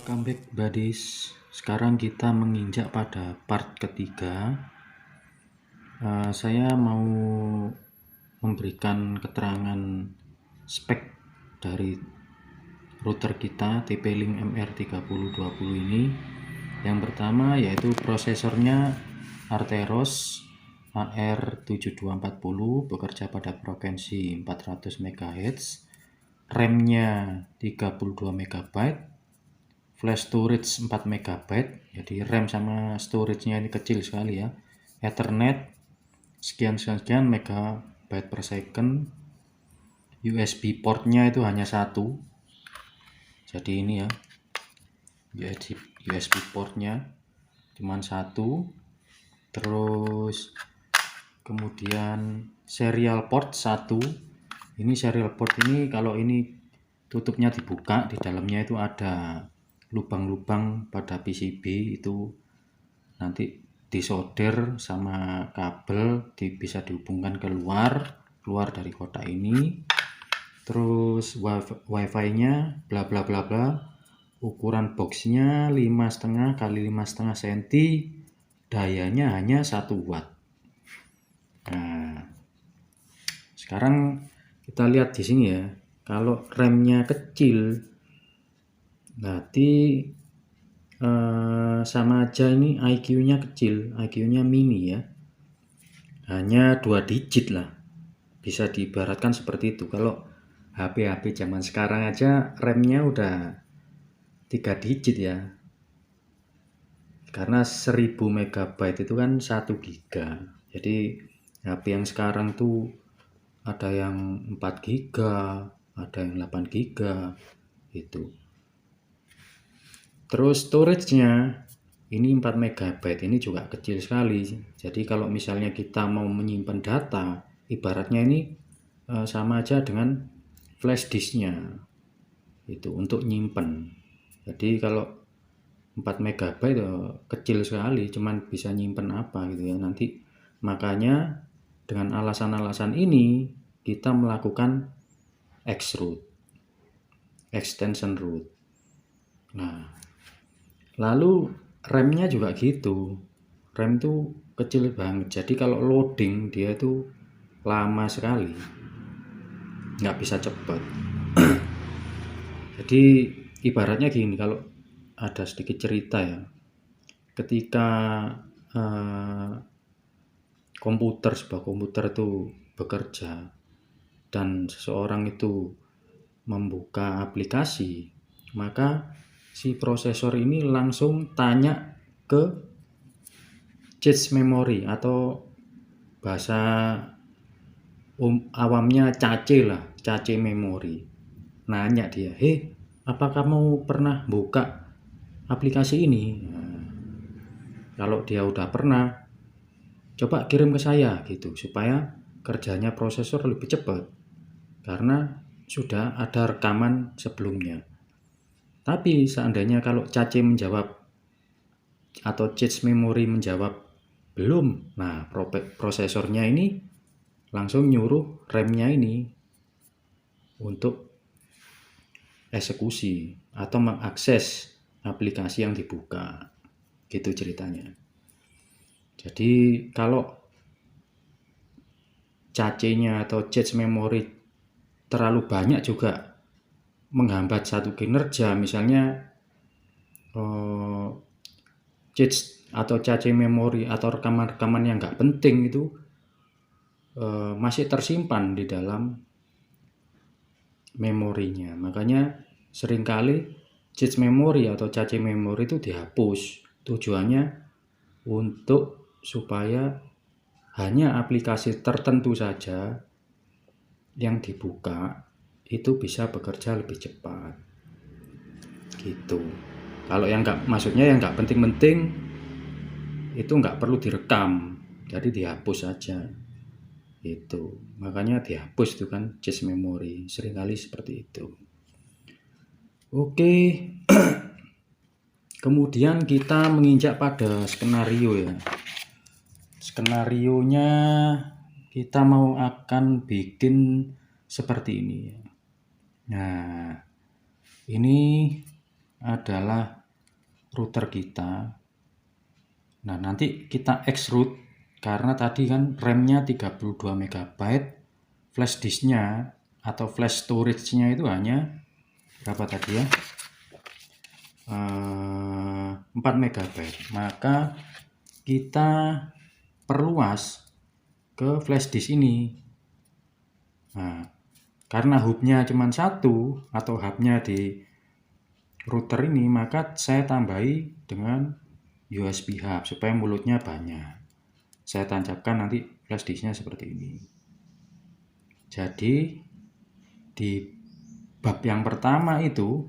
Welcome back buddies. Sekarang kita menginjak pada part ketiga. Saya mau memberikan keterangan spek dari router kita TP-Link MR3020 ini. Yang pertama yaitu prosesornya Arteros AR7240, bekerja pada frekuensi 400 MHz, RAM-nya 32 MB, flash storage 4 MB, jadi RAM sama storage-nya ini kecil sekali ya. Ethernet sekian megabyte per second. USB portnya itu hanya satu, jadi ini ya, USB portnya cuman satu. Terus kemudian serial port 1. Ini serial port ini kalau ini tutupnya dibuka, di dalamnya itu ada lubang-lubang pada PCB, itu nanti disolder sama kabel bisa dihubungkan keluar dari kotak ini. Terus wifi-nya bla bla bla bla. Ukuran boxnya 5,5 x 5,5 cm, dayanya hanya 1 watt. Nah, sekarang kita lihat di sini ya. Kalau RAM-nya kecil, berarti sama aja ini IQ-nya kecil, IQ-nya mini ya. Hanya 2 digit lah. Bisa diibaratkan seperti itu. Kalau HP-HP zaman sekarang aja RAM-nya udah 3 digit ya. Karena 1000 MB itu kan 1 GB. Jadi HP yang sekarang tuh ada yang 4 GB, ada yang 8 GB itu. Terus storage-nya ini 4 MB, ini juga kecil sekali. Jadi kalau misalnya kita mau menyimpan data, ibaratnya ini sama aja dengan flash disk-nya itu untuk nyimpen. Jadi kalau 4 MB kecil sekali, cuman bisa nyimpen apa gitu ya. Nanti makanya dengan alasan-alasan ini kita melakukan extension root. Nah, lalu RAM-nya juga gitu. RAM tuh kecil banget. Jadi kalau loading dia tuh lama sekali. Nggak bisa cepat. Jadi ibaratnya gini, kalau ada sedikit cerita ya. Ketika sebuah komputer itu bekerja dan seseorang itu membuka aplikasi, maka si prosesor ini langsung tanya ke cache memory, atau bahasa awamnya cache memory. Nanya dia, apa kamu pernah buka aplikasi ini? Nah, kalau dia udah pernah, coba kirim ke saya gitu, supaya kerjanya prosesor lebih cepat karena sudah ada rekaman sebelumnya. Tapi seandainya kalau cache menjawab atau cache memory menjawab belum, nah prosesornya ini langsung nyuruh RAM-nya ini untuk eksekusi atau mengakses aplikasi yang dibuka. Gitu ceritanya. Jadi kalau cache-nya atau cache memory terlalu banyak juga menghambat satu kinerja. Misalnya cache memory atau rekaman-rekaman yang nggak penting itu masih tersimpan di dalam memorinya. Makanya seringkali cache memory atau cache memory itu dihapus. Tujuannya untuk supaya hanya aplikasi tertentu saja yang dibuka itu bisa bekerja lebih cepat gitu. Kalau yang maksudnya yang nggak penting-penting itu nggak perlu direkam, jadi dihapus saja itu. Makanya dihapus itu kan cache memory, seringkali seperti itu. Oke. Kemudian kita menginjak pada skenario ya. Skenarionya kita akan bikin seperti ini. Nah, ini adalah router kita. Nah, nanti kita extrude karena tadi kan RAM-nya 32 MB, flash disk-nya atau flash storage-nya itu hanya berapa tadi ya? 4 MB. Maka kita perluas ke flash disk ini. Nah, karena hubnya cuma satu atau hubnya di router ini, maka saya tambahi dengan USB hub supaya mulutnya banyak. Saya tancapkan nanti flash disknya seperti ini. Jadi di bab yang pertama itu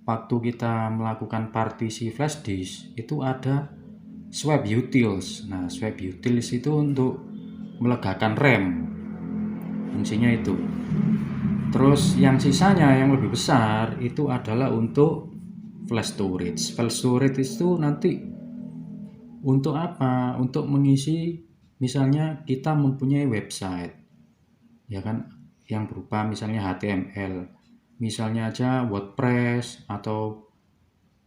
waktu kita melakukan partisi flash disk itu ada swap utils. Nah, swap utils itu untuk melegakan RAM, fungsinya itu. Terus yang sisanya yang lebih besar itu adalah untuk flash storage. Flash storage itu nanti untuk apa? Untuk mengisi, misalnya kita mempunyai website, ya kan, yang berupa misalnya HTML, misalnya aja WordPress atau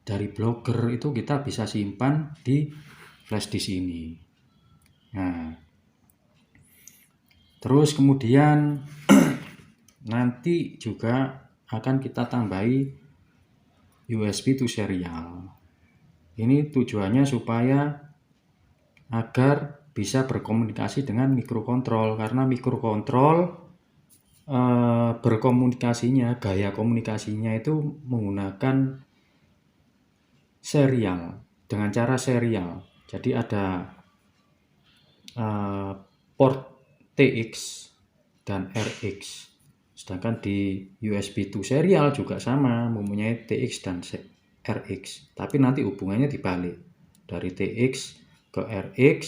dari Blogger, itu kita bisa simpan di flash disk ini. Nah, terus kemudian nanti juga akan kita tambahi USB to serial. Ini tujuannya supaya agar bisa berkomunikasi dengan mikrokontrol, karena mikrokontrol berkomunikasinya, gaya komunikasinya itu menggunakan serial, dengan cara serial. Jadi ada port TX dan RX. Sedangkan di USB to serial juga sama, mempunyai TX dan RX. Tapi nanti hubungannya dibalik, dari TX ke RX,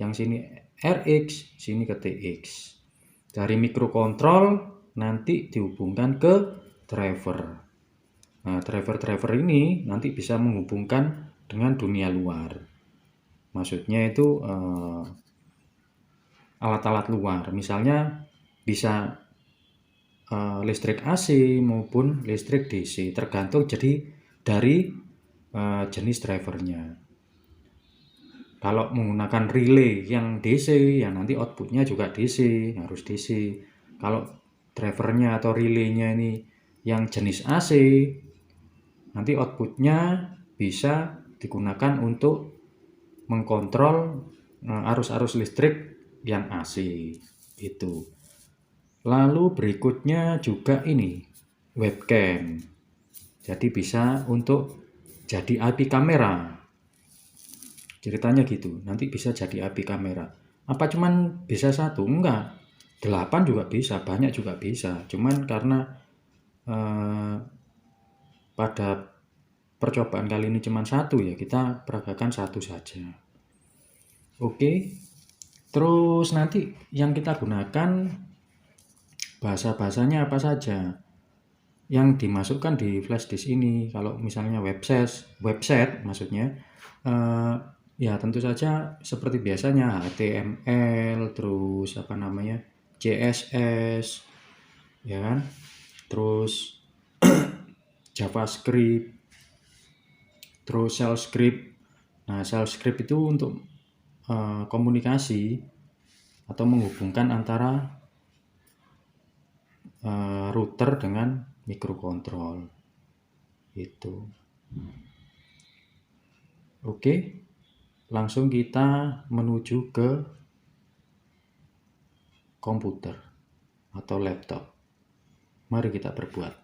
yang sini RX, sini ke TX. Dari mikrokontrol nanti dihubungkan ke driver. Nah, driver-driver ini nanti bisa menghubungkan dengan dunia luar. Maksudnya itu alat-alat luar, misalnya bisa listrik AC maupun listrik DC, tergantung jadi dari jenis drivernya. Kalau menggunakan relay yang DC, ya nanti outputnya juga DC, harus DC. Kalau drivernya atau relaynya ini yang jenis AC, nanti outputnya bisa digunakan untuk mengkontrol arus-arus listrik yang AC itu. Lalu berikutnya juga ini webcam. Jadi bisa untuk jadi IP kamera. Ceritanya gitu, nanti bisa jadi IP kamera. Apa cuman bisa satu? Enggak, 8 juga bisa, banyak juga bisa. Cuman karena pada percobaan kali ini cuman satu, ya kita peragakan satu saja. Oke, terus nanti yang kita gunakan bahasa-bahasanya apa saja yang dimasukkan di flash disk ini. Kalau misalnya website maksudnya, ya tentu saja seperti biasanya HTML, terus CSS, ya kan, terus JavaScript, terus shell script. Nah, shell script itu untuk komunikasi atau menghubungkan antara router dengan mikrokontrol itu. Oke, langsung kita menuju ke komputer atau laptop. Mari kita berbuat.